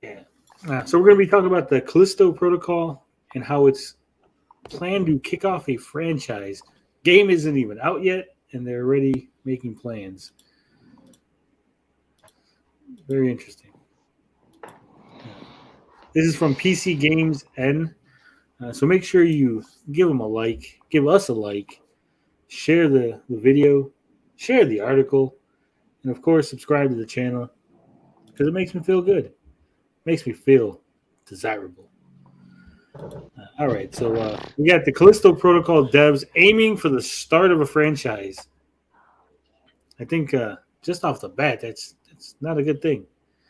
Yeah. So we're going to be talking about the Callisto Protocol and how it's planned to kick off a franchise. Game isn't even out yet, and they're already making plans. Very interesting. This is from PC Games N. So make sure you give them a like, give us a like, share the video, share the article, and of course subscribe to the channel because it makes me feel good. It makes me feel desirable. All right, so we got the Callisto Protocol devs aiming for the start of a franchise. I think just off the bat, that's not a good thing.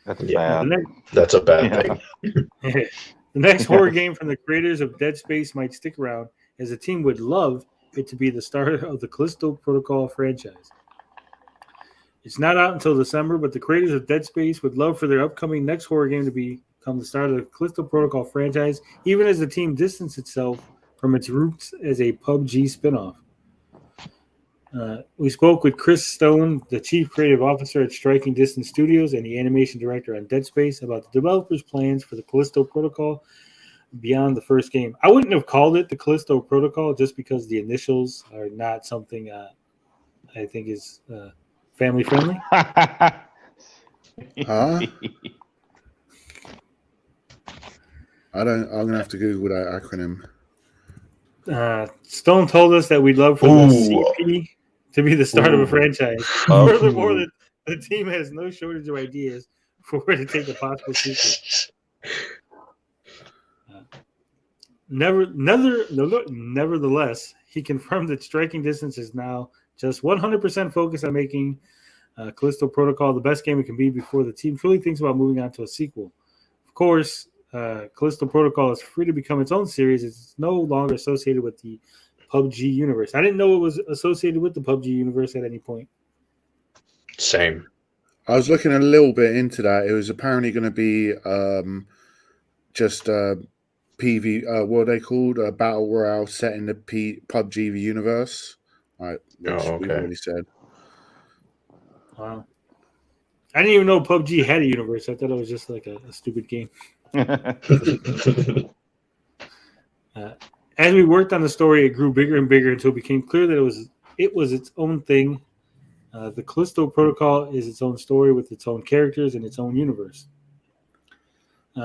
That's bad. That's a bad thing. The next horror game from the creators of Dead Space might stick around, as the team would love it to be the start of the Callisto Protocol franchise. It's not out until December, but the creators of Dead Space would love for their upcoming next horror game to become the start of the Callisto Protocol franchise, even as the team distanced itself from its roots as a PUBG spinoff. We spoke with Chris Stone, the chief creative officer at Striking Distance Studios and the animation director on Dead Space, about the developers' plans for the Callisto Protocol beyond the first game. I wouldn't have called it the Callisto Protocol just because the initials are not something I think is family friendly. Huh? I'm gonna have to Google that acronym. Stone told us that we'd love for the CP to be the start of a franchise. Furthermore, the team has no shortage of ideas for where to take a possible sequel. Nevertheless, he confirmed that Striking Distance is now just 100% focused on making Callisto Protocol the best game it can be before the team truly thinks about moving on to a sequel. Of course, Callisto Protocol is free to become its own series. It's no longer associated with the PUBG universe. I didn't know it was associated with the PUBG universe at any point. Same. I was looking a little bit into that. It was apparently going to be just PV. What are they called? A battle royale set in the PUBG universe. Right, which we've already said. Wow. I didn't even know PUBG had a universe. I thought it was just like a stupid game. As we worked on the story, it grew bigger and bigger until it became clear that it was its own thing. The Callisto Protocol is its own story with its own characters and its own universe.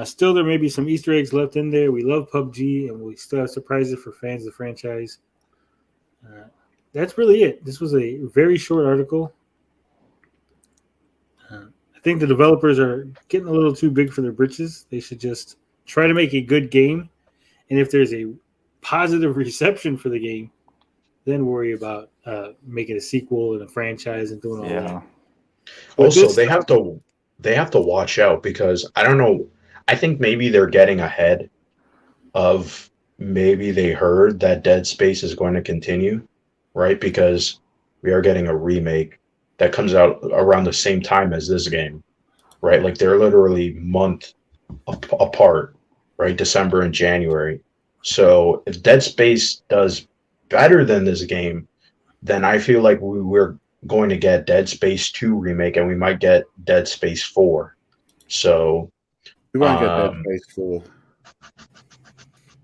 Still, there may be some Easter eggs left in there. We love PUBG, and we still have surprises for fans of the franchise. That's really it. This was a very short article. I think the developers are getting a little too big for their britches. They should just try to make a good game. And if there's a positive reception for the game, then worry about making a sequel and a franchise and doing all that. Also, they have to watch out because I don't know. I think maybe they're getting ahead of maybe they heard that Dead Space is going to continue, right? Because we are getting a remake that comes out around the same time as this game, right? Like they're literally month apart, right? December and January. So if Dead Space does better than this game, then I feel like we're going to get Dead Space 2 remake and we might get Dead Space 4. So we won't get Dead Space 4.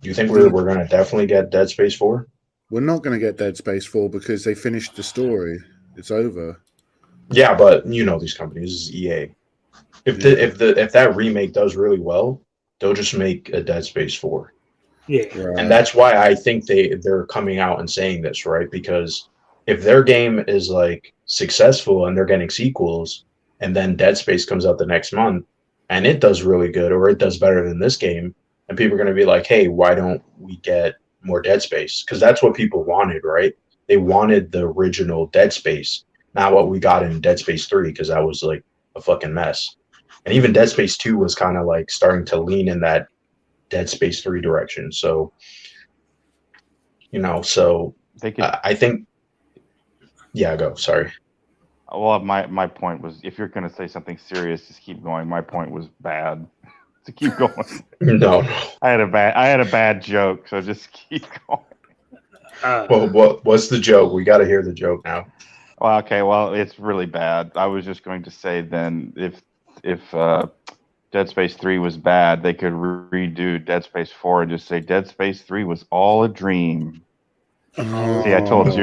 You think we're going to definitely get Dead Space 4? We're not going to get Dead Space 4 because they finished the story. It's over. Yeah, but you know these companies, this is EA. If that remake does really well, they'll just make a Dead Space 4. Yeah. Right. And that's why I think they're coming out and saying this, right? Because if their game is like successful and they're getting sequels, and then Dead Space comes out the next month and it does really good or it does better than this game, and people are going to be like, hey, why don't we get more Dead Space? Because that's what people wanted, right? They wanted the original Dead Space, not what we got in Dead Space 3, because that was like a fucking mess. And even Dead Space 2 was kind of like starting to lean in that Dead Space 3 direction. So, I think, yeah, go. Sorry. Well, my point was, if you're going to say something serious, just keep going. My point was bad. So keep going. No. I had a bad joke, so just keep going. Well, what's the joke? We got to hear the joke now. Well, okay. Well, it's really bad. I was just going to say then, if Dead Space 3 was bad, they could redo Dead Space 4 and just say Dead Space 3 was all a dream. See, I told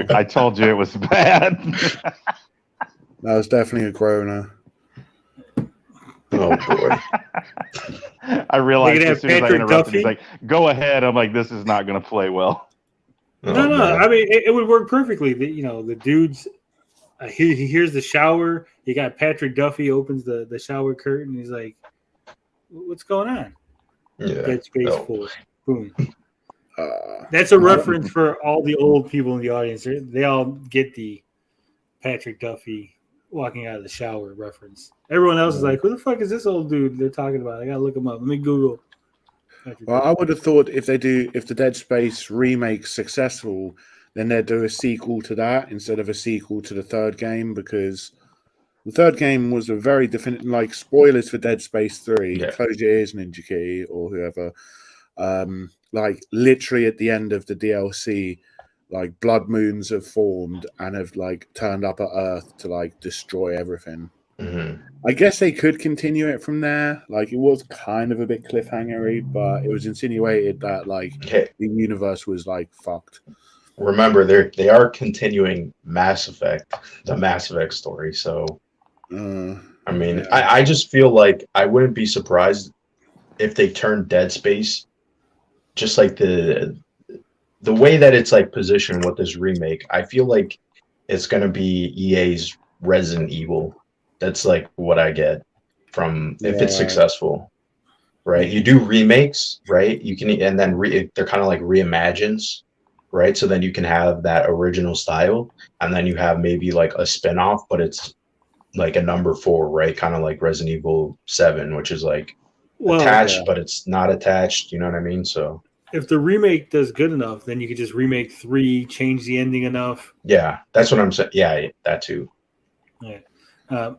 you it was bad. That was definitely a groaner. Oh boy. I realized They could as soon have as I Patrick interrupted, he's Duffy. like, "Go ahead." I'm like, "This is not going to play well." Oh, No. man. I mean, it would work perfectly. The dude's he hears the shower. You got Patrick Duffy opens the shower curtain. He's like, "What's going on?" Yeah. Dead Space Oh. 4. Boom. Uh, That's a reference for all the old people in the audience. They all get the Patrick Duffy walking out of the shower reference. Everyone else is like, "Who the fuck is this old dude they're talking about?" I gotta look him up. Let me Google. well, I would have thought if the Dead Space remake's successful, then they'd do a sequel to that instead of a sequel to the third game, because the third game was a very definite, like, spoilers for Dead Space 3. Yeah. Close your ears, Ninja Key or whoever. Like, literally at the end of the DLC, like, blood moons have formed and have, like, turned up at Earth to, like, destroy everything. Mhm. I guess they could continue it from there. Like, it was kind of a bit cliffhangery, but it was insinuated that, like, Hey, the universe was, like, fucked. remember they are continuing Mass Effect, the Mass Effect story. So I mean, Yeah. I just feel like I wouldn't be surprised if they turned Dead Space, just like the way that it's like positioned with this remake. I feel like it's gonna be EA's Resident Evil. That's like what I get from if it's Right. successful, right? You do remakes, right? You can, and then they're kind of like reimagines, right? So then you can have that original style, and then you have maybe like a spin-off, but it's like a number 4, right? Kind of like Resident Evil 7, which is like attached, yeah. but it's not attached. You know what I mean? So if the remake does good enough, then you could just remake 3, change the ending enough. yeah, that's what I'm saying. Yeah, that too. Yeah.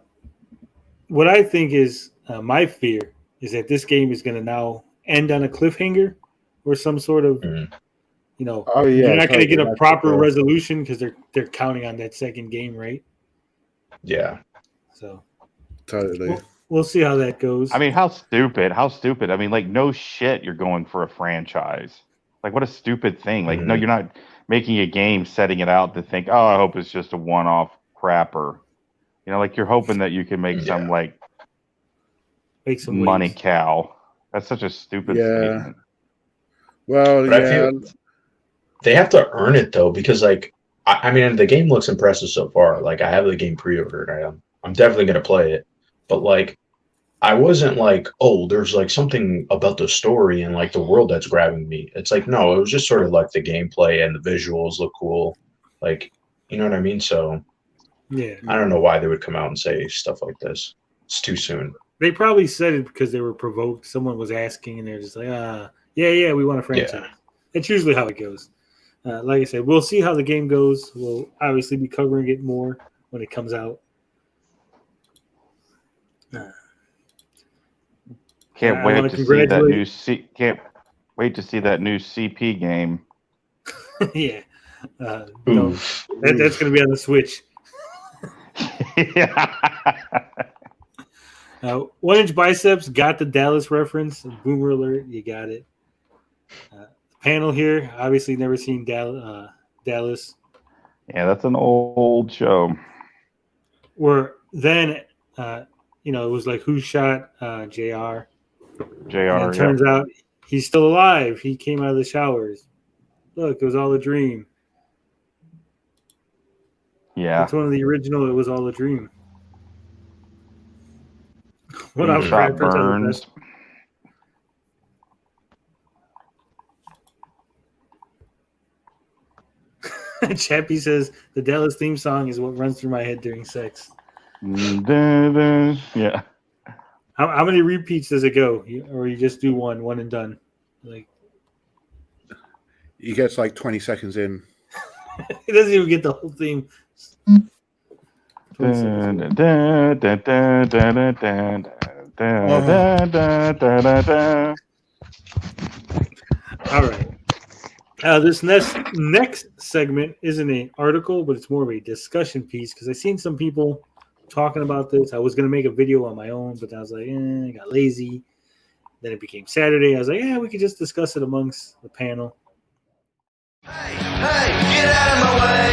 What I think is my fear is that this game is going to now end on a cliffhanger or some sort of, Mhm. Oh, yeah, you're not going to get a totally. proper resolution because they're counting on that second game, right? Yeah. So Totally. we'll see how that goes. I mean, how stupid? How stupid? I mean, like, no shit, you're going for a franchise. Like, what a stupid thing. Like, no, Mhm. you're not making a game, setting it out to think, oh, I hope it's just a one-off crapper. You know, like, you're hoping that you can make some, like, make some money waves. cow. That's such a stupid Yeah. statement. Well, But I yeah. feel they have to earn it though, because like I mean the game looks impressive so far. Like I have the game pre-ordered. I'm definitely gonna play it. But like I wasn't like, oh, there's like something about the story and like the world that's grabbing me. It's like no, it was just sort of like the gameplay and the visuals look cool. Like, you know what I mean? So Yeah. I don't know why they would come out and say stuff like this. It's too soon. They probably said it because they were provoked. Someone was asking, and they're just like, yeah, we want a franchise. Yeah. That's usually how it goes. Like I said, we'll see how the game goes. We'll obviously be covering it more when it comes out. Can't wait to see that new can't wait to see that new CP game. Yeah. Oof. That's going to be on the Switch. Yeah. 1-inch biceps got the Dallas reference. Boomer alert, you got it. Panel here, obviously never seen Dallas. Yeah, that's an old show. Where then, it was like who shot JR? And it turns out he's still alive. He came out of the showers. Look, it was all a dream. Yeah. It's one of the original. It was all a dream. What Who up, shot Crackers? Burns? Chappie says the Dallas theme song is what runs through my head during sex. Yeah. How many repeats does it go, or you just do one and done? Like He gets like 20 seconds in. he doesn't even get the whole theme. All right. This next segment isn't an article, but it's more of a discussion piece because I've seen some people talking about this. I was gonna make a video on my own, but I was like, I got lazy. Then it became Saturday. I was like, we could just discuss it amongst the panel. Hey, get out of my way!